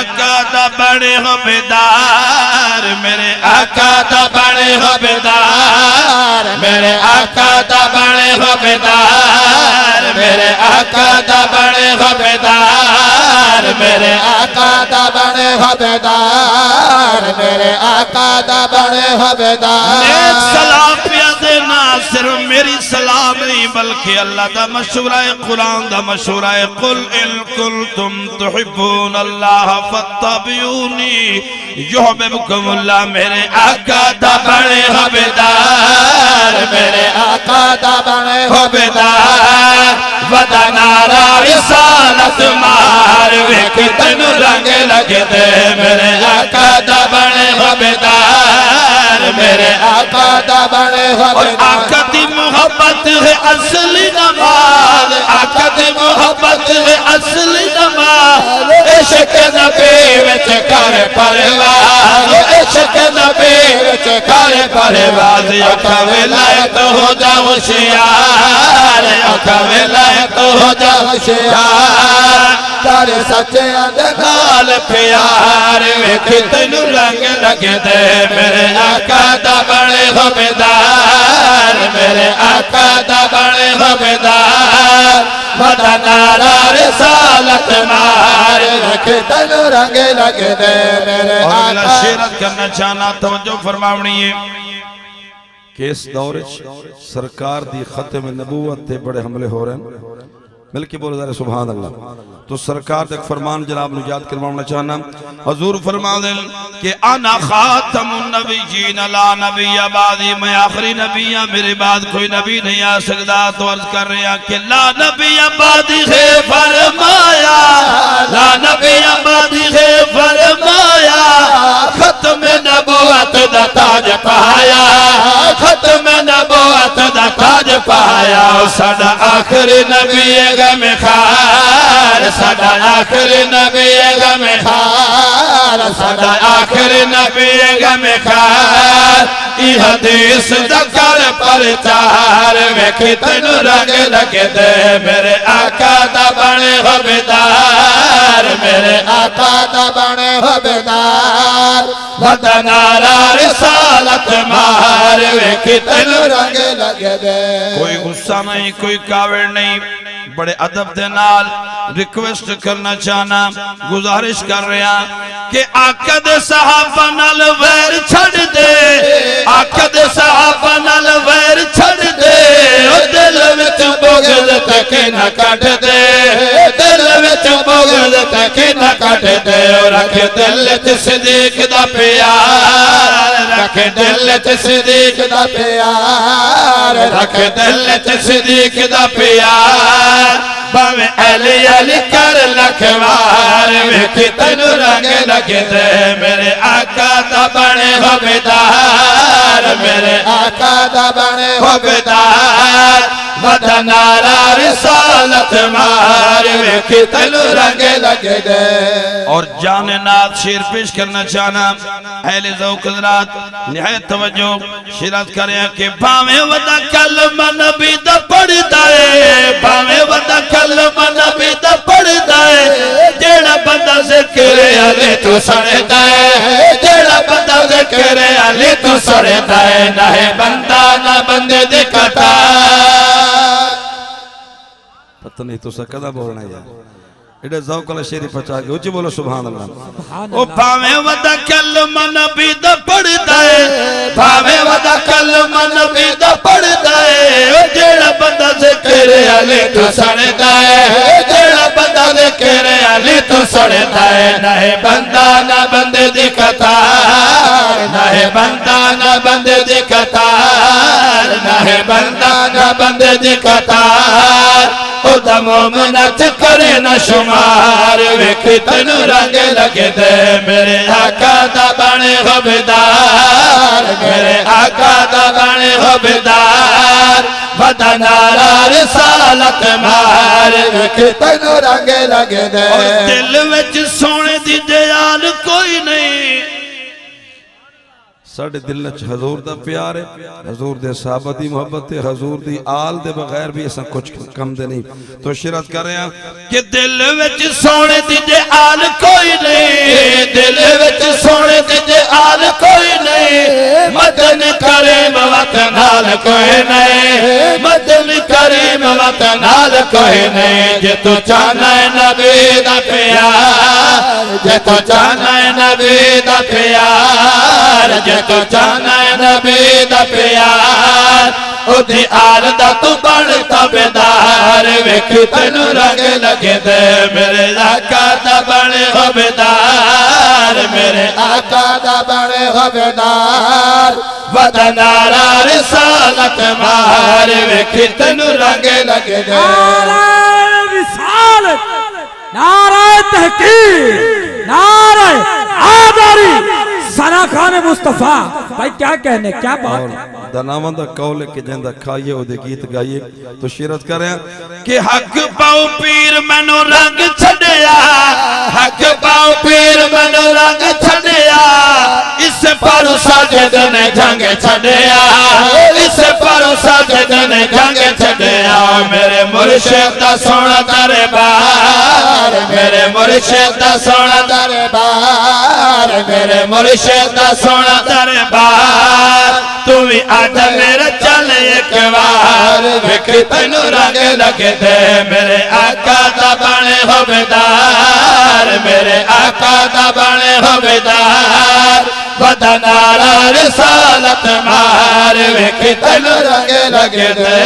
आका दा बने हो बेदार, मेरे आका दा बने हो बेदार, मेरे आका दा बने हो बेदार, मेरे आका दा बने हो बेदार, मेरे आका दा बने हो बेदार, मेरे आका दा बने हो बेदार। सलाम पिया देना सिर्फ मेरी सलाम नहीं बल्कि अल्लाह दा मशवरा है, कुरान दा मशवरा है, कुल इन कुंतुम तुहिब्बून अल्लाह फत्तबिऊनी युहिब्बुकुमुल्लाह। मेरे आका दा बने हो बेदार, मेरे आका दा बने हो बेदार, वदा नारा रिसालत मार वेख तैनू रंग लगदे। मेरे आका दा बने हो बेदार, मेरे आका दा बने हो बेदार। आका दी मोहब्बत है असली नमाज, आका दी मोहब्बत है असली नमाज। इश्क नबी विच कर परवाज, इश्क नबी विच कर परवाज। आका विलायत हो जा होशियार, आका विलायत हो जा होशियार, तारे सच्चे दे नाल प्यार वेख तैनू रंग लगदे। मेरे आका दा बने हो बेदार, मेरे आका दा बने हो बेदार, वदा नारा रिसालत मार वेख तैनू रंग लगदे। मेरे आका शेरत करना चाहना तवज्जो फरमावनी है कि इस दौर सरकार दी खत्म नबूवत ते बड़े हमले हो रहे हैं। मिलके बोलो ज़रा सुभान अल्लाह। तो सरकार तक फरमान जनाब नु याद करवाना चाहना। हजूर फरमा दें कि अना खातमुन नबिय्यीन ला नबिय्य बादी, मैं आखिरी नबी हां, मेरे बाद कोई नबी नहीं आ सकता। तो अर्ज कर रहे हैं कि ला नबिय्य बादी है फरमाया, ला नबिय्य बादी है फरमाया, खत्म नबूवत दा ताज पाया, खत्म नबूवत दा ताज पाया। साडा आखिरी नबी में खार, साडा आखिरी नबी में खार, साडा आखिरी नबी में खार। ई हदीस दा कर प्रचार वेख तैनू रंग लगदे। मेरे आका दा बने हो बेदार, मेरे आका दा बने हो बेदार, वदा नारा रिसालत मार वेख तैनू रंग लगदे। कोई गुस्सा नहीं, कोई कावड़ नहीं, बड़े अदब दे नाल रिक्वेस्ट करना चाहना, गुजारिश कर रहा कि आका दे सहाबा नाल वैर छड़ दे, आका दे सहाबा नाल वैर छड़ दे। ओ दिल विच बुग़्ज़ तक न कट दे, दिल विच बुग़्ज़ तक न कट दे। रख दिल च सिद्दीक़ दा प्यार, रख दिल च सिद्दीक़ दा प्यार, रख दिल च सिद्दीक़ दा प्यार। भावे अली अली कर लखवार वेख तैनू रंग लगदे। मेरे आका दा बने हो बेदार, मेरे आका दा बने हो बेदार, वदा नारा रिसालत मार वेख तैनू रंग लगदे। और जाने नाथ शेर पेश करना चाहना अहले ज़ौक़ हज़रात निहायत तवज्जो शिरत करें कि भावे वदा कलमा नबी दा पढ़दा है, भावे वदा कलमा नबी दा पढ़दा है। जेड़ा बंदा ज़िक्र अली तू सुनदा है, जेड़ा बंदा ज़िक्र अली तू सुनदा है, ना है बंदा ना बंदे दी कतार। पता नहीं तो सकदा बोलना यार, एडे ज़ौक़ वाला शेर पचा के ऊंची बोलो सुभान अल्लाह। ओ भावे वदा कलमा नबी दा पढ़दा है, भावे वदा कलमा नबी दा पढ़दा है। ओ जेड़ा बंदा ज़िक्र अली तू सुनदा है, जेड़ा बंदा ज़िक्र अली तू सुनदा है, ना है बंदा ना बंदे दी कतार, ना है बंदा ना बंदे दी कतार, ना है बंदा ना बंदे दी कतार। खुदा मोमनत करे न शुमार वेख तैनू रंग लगदे। मेरे आका दा बने हो बेदार, मेरे आका दा बने हो बेदार, वदा नारा रिसालत मार वेख तैनू रंग लगदे। दिल विच सोने दी दयाल कोई नहीं, साढ़े दिल च हजूर दा प्यार है, हजूर दे सहाबा दी मोहब्बत है, हजूर दी आल दे बगैर भी असां कुछ कम दे नहीं। तो शिरत कर रहे हैं कि दिल विच सोने दी जे आल कोई नहीं, करीम वत नाल कोई नहीं, मदनी करीम वत नाल कोई नहीं। जे तू चाहना है नबी दा प्यार, जे तू चाहना है नबी दा प्यार, जे तू चाहना है नबी दा प्यार, उदी आल दा तू बन तबेदार। वेखी तेनू रंग लगे दे मेरे आका दा बने हबेदार, मेरे आका दा बने हबेदार। वदनारा रिसालत मार, वेखी तेनू रंग लगे दे। नारे रिसालत, नारे तहकीर, नारे आदारी, सना खान मुस्तफा। भाई क्या कहने, क्या बात। दनावंद कौल के जंदा खाइए ओदे गीत गाइए तो शिरत करें कि हक पाओ पीर मैनू रंग छड़िया, हक पाओ पीर मैनू रंग छड़िया। इस पर साजिद ने जंग छड़िया, इस पर साजिद ने जंग छड़िया। मेरे मुर्शिद दा सोना दरबार, मेरे मुर्शिद दा सोना दरबार, मेरे मुर्शिद दा सोना दरबार। तू भी आजा मेरा चल एक बार, वेखी तेनू रंग लगे दे मेरे आका दा बने हबेदार, मेरे आका दा बने हबेदार। वदनारा रिसालत मार, वेखी तेनू रंग लगे दे।